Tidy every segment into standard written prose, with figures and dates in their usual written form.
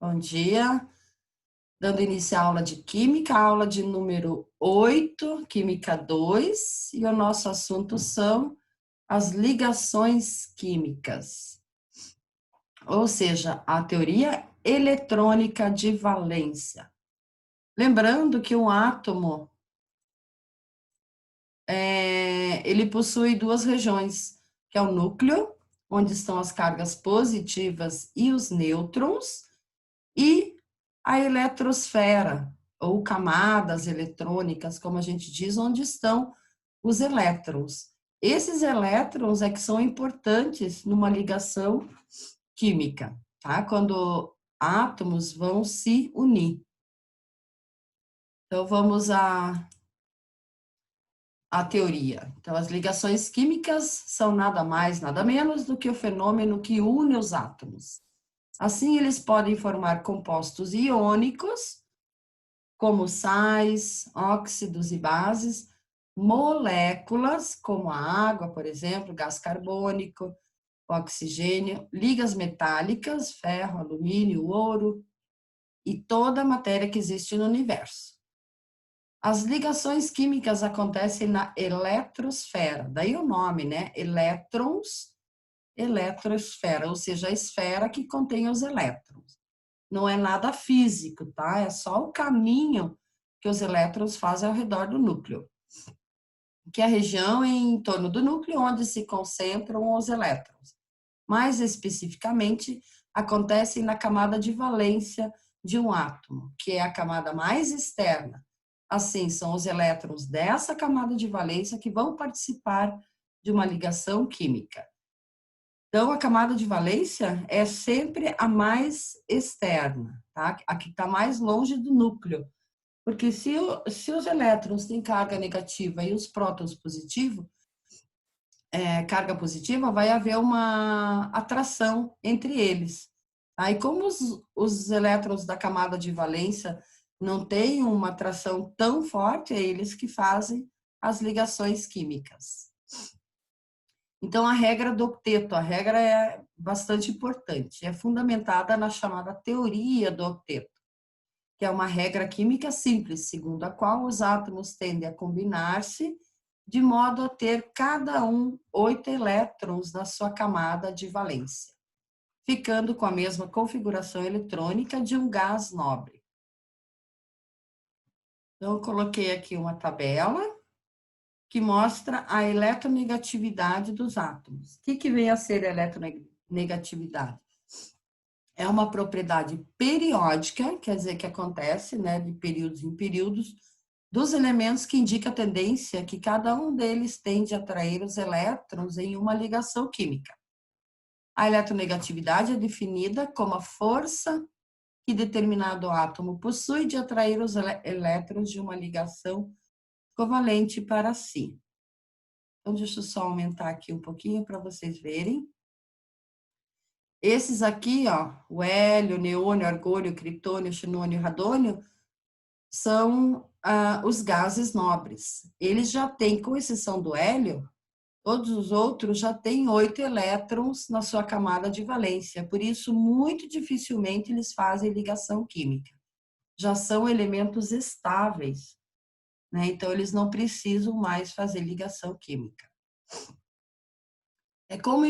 Bom dia. Dando início à aula de Química, aula de número 8, Química 2, e o nosso assunto são as ligações químicas, ou seja, a teoria eletrônica de valência. Lembrando que um átomo, ele possui duas regiões, que é o núcleo, onde estão as cargas positivas e os nêutrons, e a eletrosfera, ou camadas eletrônicas, como a gente diz, onde estão os elétrons. Esses elétrons é que são importantes numa ligação química, tá? Quando átomos vão se unir. Então, vamos à teoria. Então, as ligações químicas são nada mais, nada menos do que o fenômeno que une os átomos. Assim, eles podem formar compostos iônicos, como sais, óxidos e bases, moléculas, como a água, por exemplo, gás carbônico, oxigênio, ligas metálicas, ferro, alumínio, ouro e toda a matéria que existe no universo. As ligações químicas acontecem na eletrosfera, daí o nome, né? Elétrons, eletrosfera, ou seja, a esfera que contém os elétrons. Não é nada físico, tá? É só o caminho que os elétrons fazem ao redor do núcleo, que é a região em torno do núcleo onde se concentram os elétrons. Mais especificamente, acontecem na camada de valência de um átomo, que é a camada mais externa. Assim, são os elétrons dessa camada de valência que vão participar de uma ligação química. Então, a camada de valência é sempre a mais externa, tá? A que está mais longe do núcleo. Porque se os elétrons têm carga negativa e os prótons positivo, carga positiva, vai haver uma atração entre eles. Aí, como os elétrons da camada de valência não têm uma atração tão forte, é eles que fazem as ligações químicas. Então, a regra do octeto, a regra é bastante importante, é fundamentada na chamada teoria do octeto, que é uma regra química simples, segundo a qual os átomos tendem a combinar-se de modo a ter cada um 8 elétrons na sua camada de valência, ficando com a mesma configuração eletrônica de um gás nobre. Então, eu coloquei aqui uma tabela que mostra a eletronegatividade dos átomos. O que vem a ser eletronegatividade? É uma propriedade periódica, quer dizer que acontece, né, de períodos em períodos, dos elementos que indica a tendência que cada um deles tende a atrair os elétrons em uma ligação química. A eletronegatividade é definida como a força que determinado átomo possui de atrair os elétrons de uma ligação covalente para si. Então, deixa eu só aumentar aqui um pouquinho para vocês verem. Esses aqui, ó, o hélio, neônio, argônio, criptônio, xenônio, radônio, são os gases nobres. Eles já têm, com exceção do hélio, todos os outros já têm 8 elétrons na sua camada de valência, por isso, muito dificilmente eles fazem ligação química. Já são elementos estáveis, né? Então, eles não precisam mais fazer ligação química. É como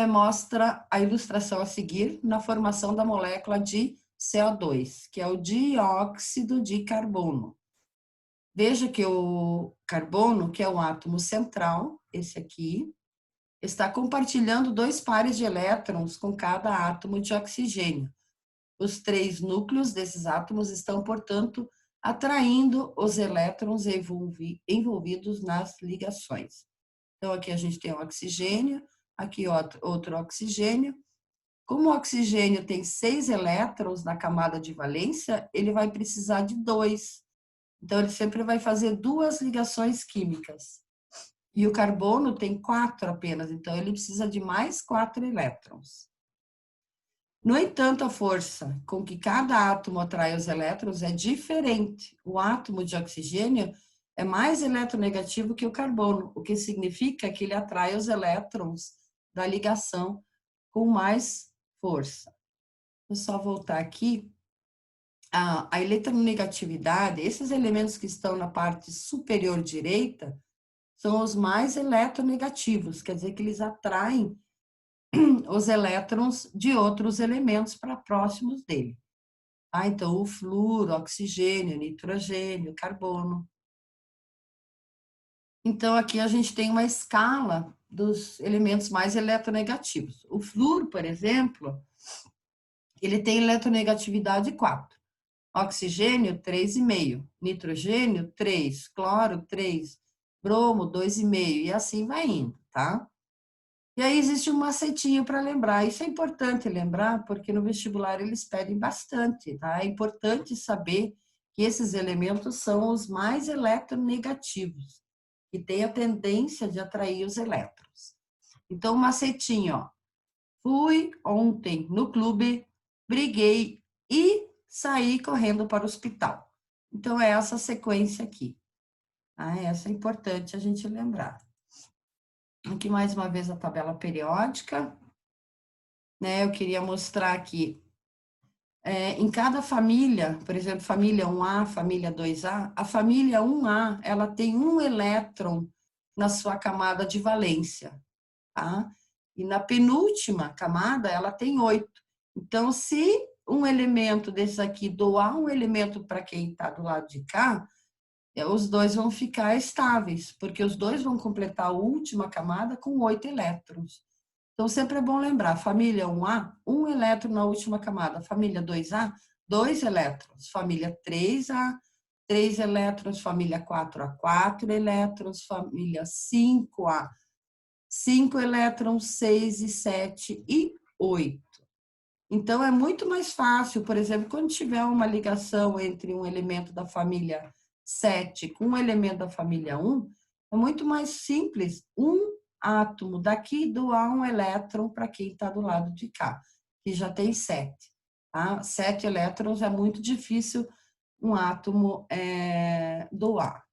mostra a ilustração a seguir na formação da molécula de CO2, que é o dióxido de carbono. Veja que o carbono, que é o átomo central, esse aqui, está compartilhando 2 pares de elétrons com cada átomo de oxigênio. Os 3 núcleos desses átomos estão, portanto, atraindo os elétrons envolvidos nas ligações. Então, aqui a gente tem o oxigênio, aqui outro oxigênio. Como o oxigênio tem 6 elétrons na camada de valência, ele vai precisar de 2. Então, ele sempre vai fazer 2 ligações químicas. E o carbono tem 4 apenas, então ele precisa de mais 4 elétrons. No entanto, a força com que cada átomo atrai os elétrons é diferente. O átomo de oxigênio é mais eletronegativo que o carbono, o que significa que ele atrai os elétrons da ligação com mais força. Vou só voltar aqui. A eletronegatividade, esses elementos que estão na parte superior direita, são os mais eletronegativos, quer dizer que eles atraem os elétrons de outros elementos para próximos dele. Então, o flúor, oxigênio, nitrogênio, carbono. Então, aqui a gente tem uma escala dos elementos mais eletronegativos. O flúor, por exemplo, ele tem eletronegatividade 4. Oxigênio, 3,5. Nitrogênio, 3. Cloro, 3. Bromo, 2,5. E assim vai indo, tá? E aí existe um macetinho para lembrar. Isso é importante lembrar, porque no vestibular eles pedem bastante, tá? É importante saber que esses elementos são os mais eletronegativos, que têm a tendência de atrair os elétrons. Então, macetinho, ó. Fui ontem no clube, briguei e saí correndo para o hospital. Então, é essa sequência aqui. Essa é importante a gente lembrar. Aqui, mais uma vez, a tabela periódica. Né? Eu queria mostrar aqui. Em cada família, por exemplo, família 1A, família 2A, a família 1A, ela tem um elétron na sua camada de valência, tá? E na penúltima camada, ela tem 8. Então, se um elemento desse aqui doar um elemento para quem está do lado de cá, os dois vão ficar estáveis, porque os dois vão completar a última camada com 8 elétrons. Então, sempre é bom lembrar, família 1A, 1 elétron na última camada. Família 2A, 2 elétrons. Família 3A, 3 elétrons. Família 4A, 4 elétrons. Família 5A, 5 elétrons, 6 e 7 e 8. Então, é muito mais fácil, por exemplo, quando tiver uma ligação entre um elemento da família 7 com um elemento da família 1, é muito mais simples um átomo daqui doar um elétron para quem está do lado de cá, que já tem 7. Tá? 7 elétrons é muito difícil um átomo doar.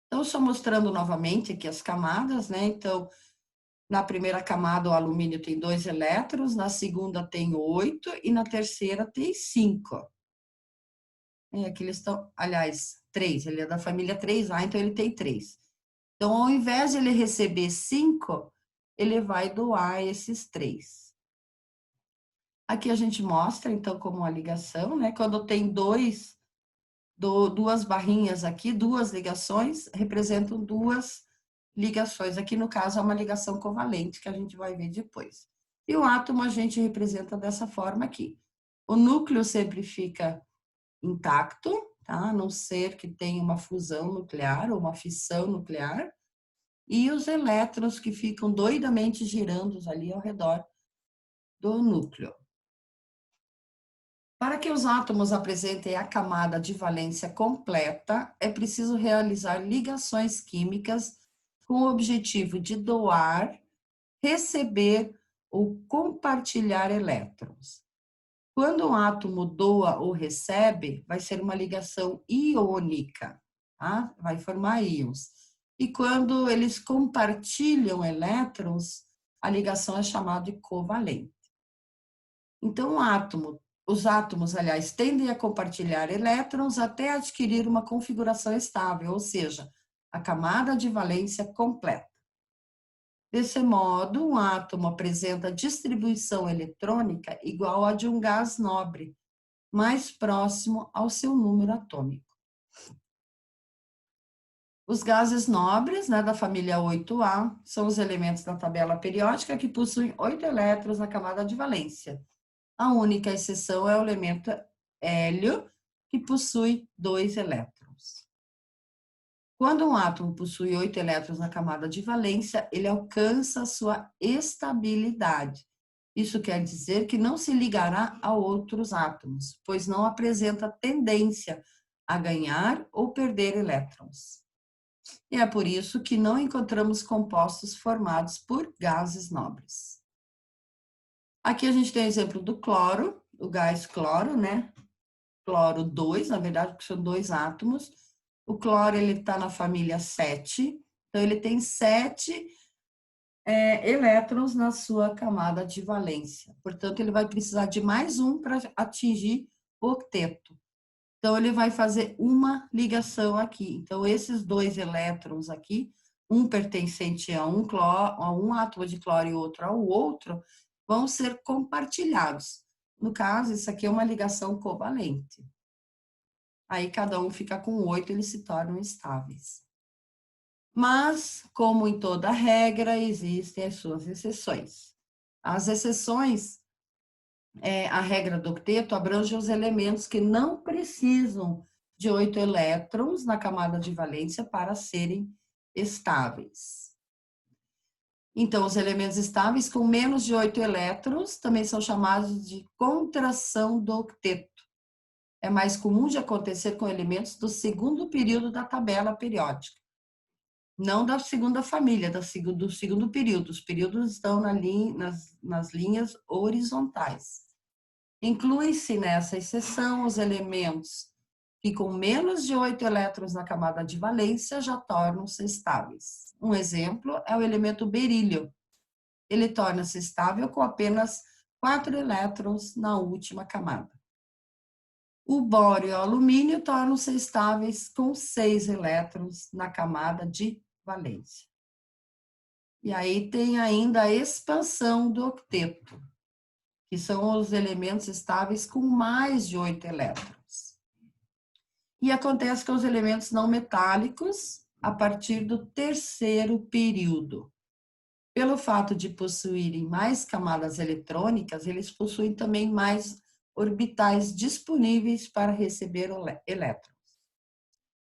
Então, só mostrando novamente aqui as camadas, né? Então, na primeira camada, o alumínio tem 2 elétrons, na segunda tem 8 e na terceira tem 5. Aqui eles estão, aliás, 3, ele é da família 3A, então ele tem 3. Então, ao invés de ele receber 5, ele vai doar esses 3. Aqui a gente mostra, então, como uma ligação, né? Quando tem duas barrinhas aqui, 2 ligações, representam 2 ligações. Aqui, no caso, é uma ligação covalente, que a gente vai ver depois. E o átomo a gente representa dessa forma aqui. O núcleo sempre fica intacto, tá? A não ser que tenha uma fusão nuclear ou uma fissão nuclear. E os elétrons que ficam doidamente girando ali ao redor do núcleo. Para que os átomos apresentem a camada de valência completa, é preciso realizar ligações químicas com o objetivo de doar, receber ou compartilhar elétrons. Quando um átomo doa ou recebe, vai ser uma ligação iônica, tá? Vai formar íons. E quando eles compartilham elétrons, a ligação é chamada de covalente. Então, os átomos, aliás, tendem a compartilhar elétrons até adquirir uma configuração estável, ou seja, a camada de valência completa. Desse modo, um átomo apresenta distribuição eletrônica igual à de um gás nobre, mais próximo ao seu número atômico. Os gases nobres, né, da família 8A, são os elementos da tabela periódica que possuem 8 elétrons na camada de valência. A única exceção é o elemento hélio, que possui 2 elétrons. Quando um átomo possui 8 elétrons na camada de valência, ele alcança a sua estabilidade. Isso quer dizer que não se ligará a outros átomos, pois não apresenta tendência a ganhar ou perder elétrons. E é por isso que não encontramos compostos formados por gases nobres. Aqui a gente tem o exemplo do cloro, o gás cloro, né? Cloro 2, na verdade, porque são 2 átomos. O cloro, ele está na família 7, então ele tem 7 elétrons na sua camada de valência. Portanto, ele vai precisar de mais um para atingir o octeto. Então, ele vai fazer uma ligação aqui. Então, esses dois elétrons aqui, um pertencente a um átomo de cloro e outro ao outro, vão ser compartilhados. No caso, isso aqui é uma ligação covalente. Aí, cada um fica com 8, eles se tornam estáveis. Mas, como em toda regra, existem as suas exceções. As exceções, a regra do octeto abrange os elementos que não precisam de 8 elétrons na camada de valência para serem estáveis. Então, os elementos estáveis com menos de 8 elétrons também são chamados de contração do octeto. É mais comum de acontecer com elementos do segundo período da tabela periódica. Não da segunda família, do segundo período. Os períodos estão nas linhas horizontais. Inclui-se nessa exceção os elementos que com menos de 8 elétrons na camada de valência já tornam-se estáveis. Um exemplo é o elemento berílio. Ele torna-se estável com apenas 4 elétrons na última camada. O bório e o alumínio tornam-se estáveis com 6 elétrons na camada de valência. E aí tem ainda a expansão do octeto, que são os elementos estáveis com mais de 8 elétrons. E acontece com os elementos não metálicos a partir do terceiro período. Pelo fato de possuírem mais camadas eletrônicas, eles possuem também mais orbitais disponíveis para receber elétrons.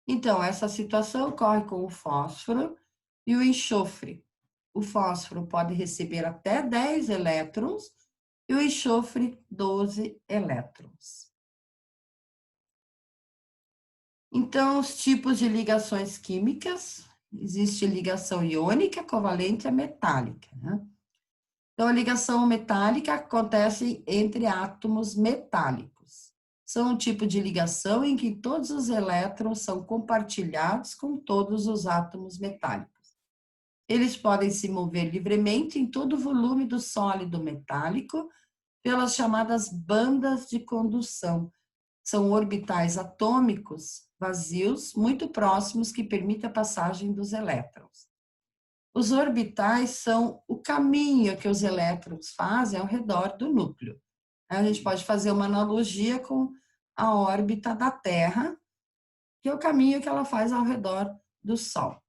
Então, essa situação ocorre com o fósforo e o enxofre. O fósforo pode receber até 10 elétrons e o enxofre 12 elétrons. Então, os tipos de ligações químicas, existe ligação iônica, covalente e metálica, né? Então, a ligação metálica acontece entre átomos metálicos. São um tipo de ligação em que todos os elétrons são compartilhados com todos os átomos metálicos. Eles podem se mover livremente em todo o volume do sólido metálico pelas chamadas bandas de condução. São orbitais atômicos vazios muito próximos que permitem a passagem dos elétrons. Os orbitais são o caminho que os elétrons fazem ao redor do núcleo. A gente pode fazer uma analogia com a órbita da Terra, que é o caminho que ela faz ao redor do Sol.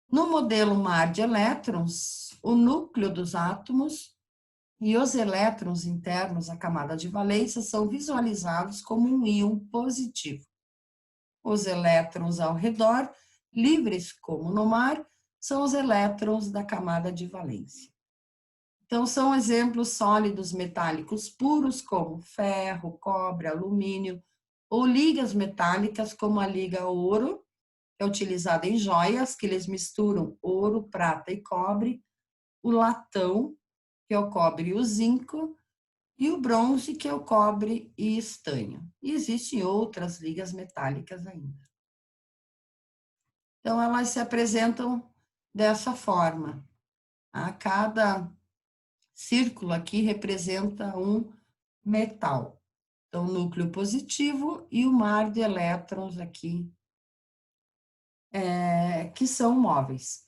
No modelo mar de elétrons, o núcleo dos átomos e os elétrons internos à camada de valência são visualizados como um íon positivo. Os elétrons ao redor, livres como no mar, são os elétrons da camada de valência. Então, são exemplos sólidos metálicos puros como ferro, cobre, alumínio, ou ligas metálicas como a liga ouro, que é utilizada em joias, que eles misturam ouro, prata e cobre, o latão, que é o cobre e o zinco, e o bronze, que é o cobre e estanho. E existem outras ligas metálicas ainda. Então, elas se apresentam dessa forma. A cada círculo aqui representa um metal. Então, núcleo positivo e o mar de elétrons aqui, que são móveis.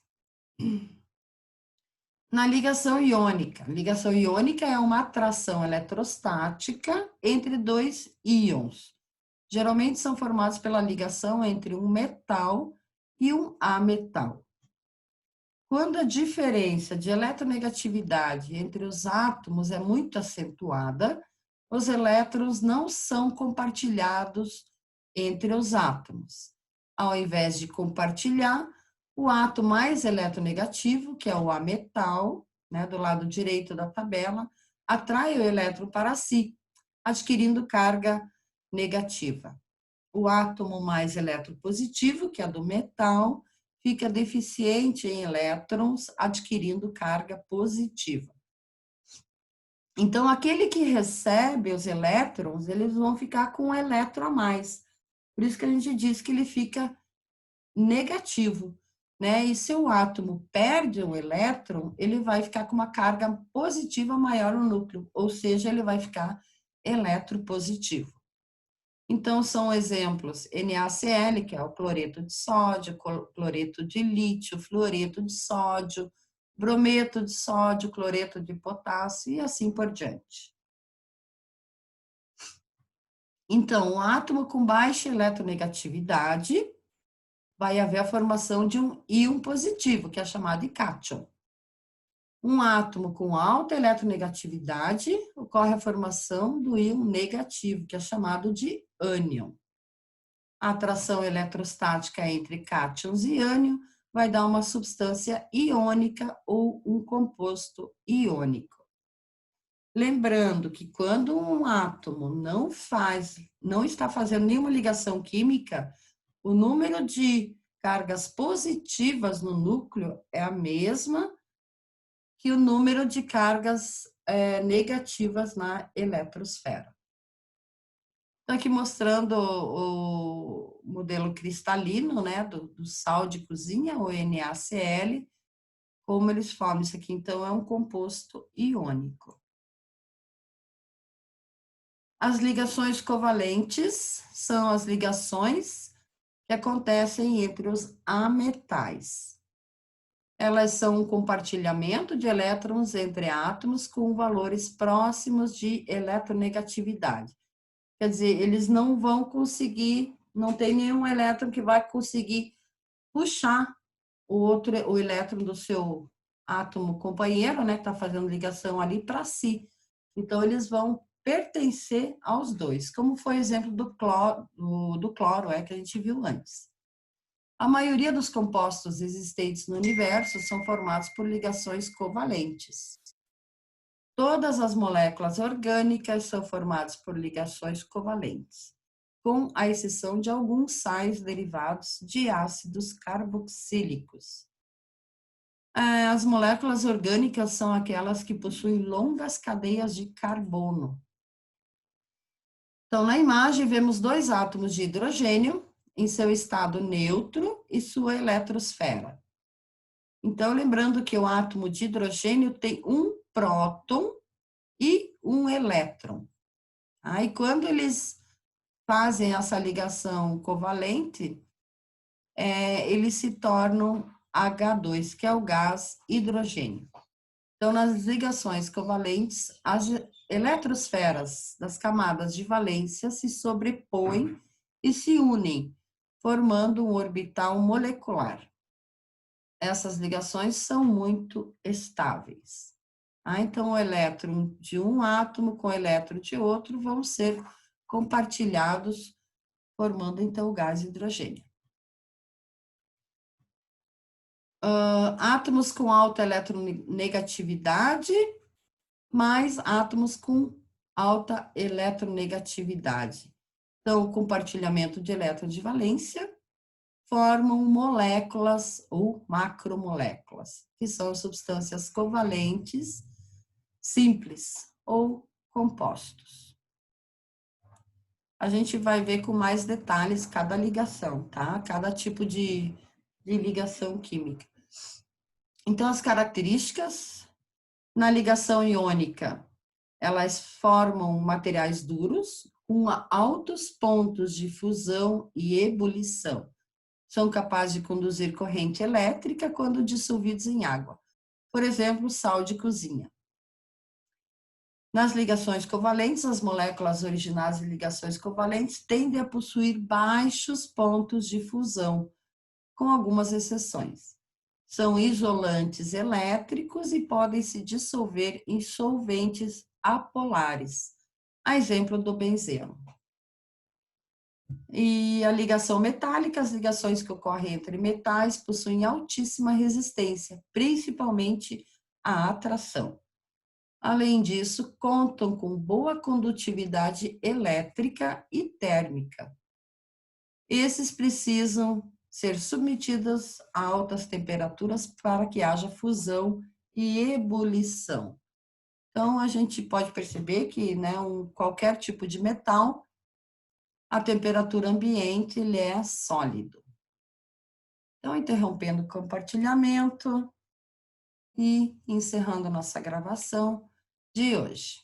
Na ligação iônica. Ligação iônica é uma atração eletrostática entre dois íons. Geralmente são formados pela ligação entre um metal e um ametal. Quando a diferença de eletronegatividade entre os átomos é muito acentuada, os elétrons não são compartilhados entre os átomos. Ao invés de compartilhar, o átomo mais eletronegativo, que é o ametal, né, do lado direito da tabela, atrai o elétron para si, adquirindo carga negativa. O átomo mais eletropositivo, que é do metal, fica deficiente em elétrons, adquirindo carga positiva. Então, aquele que recebe os elétrons, eles vão ficar com um elétron a mais. Por isso que a gente diz que ele fica negativo. né? E se o átomo perde um elétron, ele vai ficar com uma carga positiva maior no núcleo, ou seja, ele vai ficar eletropositivo. Então, são exemplos NaCl, que é o cloreto de sódio, cloreto de lítio, fluoreto de sódio, brometo de sódio, cloreto de potássio e assim por diante. Então, um átomo com baixa eletronegatividade vai haver a formação de um íon positivo, que é chamado de cátion. Um átomo com alta eletronegatividade ocorre a formação do íon negativo, que é chamado de ânion. A atração eletrostática entre cátions e ânion vai dar uma substância iônica ou um composto iônico. Lembrando que quando um átomo não está fazendo nenhuma ligação química, o número de cargas positivas no núcleo é a mesma que o número de cargas negativas na eletrosfera. Estou aqui mostrando o modelo cristalino, né, do sal de cozinha, o NaCl, como eles formam isso aqui. Então, é um composto iônico. As ligações covalentes são as ligações que acontecem entre os ametais. Elas são um compartilhamento de elétrons entre átomos com valores próximos de eletronegatividade. Quer dizer, eles não vão conseguir, não tem nenhum elétron que vai conseguir puxar o elétron do seu átomo companheiro, né, que está fazendo ligação ali, para si. Então, eles vão pertencer aos dois, como foi o exemplo do cloro que a gente viu antes. A maioria dos compostos existentes no universo são formados por ligações covalentes. Todas as moléculas orgânicas são formadas por ligações covalentes, com a exceção de alguns sais derivados de ácidos carboxílicos. As moléculas orgânicas são aquelas que possuem longas cadeias de carbono. Então, na imagem, vemos dois átomos de hidrogênio em seu estado neutro e sua eletrosfera. Então, lembrando que o átomo de hidrogênio tem um próton e um elétron. Aí, quando eles fazem essa ligação covalente, eles se tornam H2, que é o gás hidrogênio. Então, nas ligações covalentes, as eletrosferas das camadas de valência se sobrepõem e se unem, formando um orbital molecular. Essas ligações são muito estáveis. Então, o elétron de um átomo com o elétron de outro vão ser compartilhados, formando, então, o gás hidrogênio. Átomos com alta eletronegatividade, mais átomos com alta eletronegatividade. Então, o compartilhamento de elétrons de valência formam moléculas ou macromoléculas, que são substâncias covalentes simples ou compostos. A gente vai ver com mais detalhes cada ligação, tá? Cada tipo de ligação química. Então, as características na ligação iônica, elas formam materiais duros com altos pontos de fusão e ebulição. São capazes de conduzir corrente elétrica quando dissolvidos em água. Por exemplo, sal de cozinha. Nas ligações covalentes, as moléculas originais de ligações covalentes tendem a possuir baixos pontos de fusão, com algumas exceções. São isolantes elétricos e podem se dissolver em solventes apolares, a exemplo do benzeno. E a ligação metálica, as ligações que ocorrem entre metais possuem altíssima resistência, principalmente a atração. Além disso, contam com boa condutividade elétrica e térmica. Esses precisam ser submetidos a altas temperaturas para que haja fusão e ebulição. Então, a gente pode perceber que, né, qualquer tipo de metal, a temperatura ambiente ele é sólido. Então, interrompendo o compartilhamento e encerrando nossa gravação de hoje.